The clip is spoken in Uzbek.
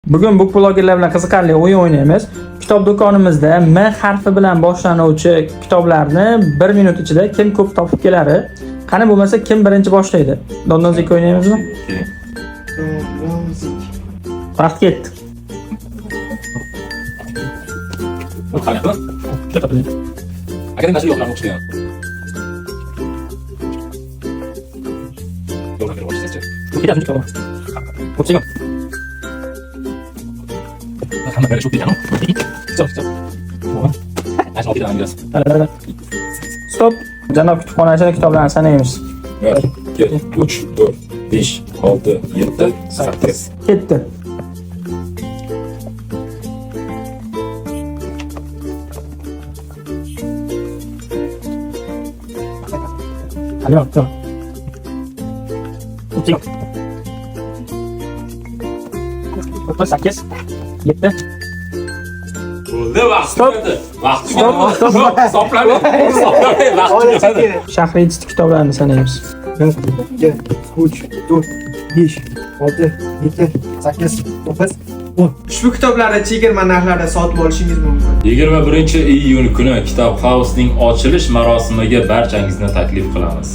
Bugun bu blogerlar bilan qiziqarli o'yin o'ynaymiz. Kitob do'konimizda M harfi bilan boshlanuvchi kitoblarni 1 minut ichida kim ko'p topib keladi? Qani bo'lmasa kim birinchi boshlaydi? Dondonzik o'ynaymizmi? Vaqt ketdi. Agar nasib yo'qlarni o'qishgan. Yo'ldan boshlaysiz-chi. Ketadi kitob. O'tsin. Hamma beri shu deydi-ku. Stop. Aytib o'tirgan biraz. Stop. Janob kutubxonachini kitoblarni sanaymiz. 1, 2, 3, 4, 5, 6, 7, 8. Ketdi. Hadi bak, tamam. O'tsin. 8, 7. Bo'ldi, vaqt Stop. ketdi. Vaqt Stop. Hisoblama. Vaqt ketdi. Shahriy kitoblarni sanaymiz. 1, 2, 3, 4, 5, 6, 7, 8, 9, 10. Ushbu kitoblarni chegirma narxlarda sotib olishingiz mumkin. 21-iyun kuni Kitob House'ning ochilish marosimiga barchangizni taklif qilamiz.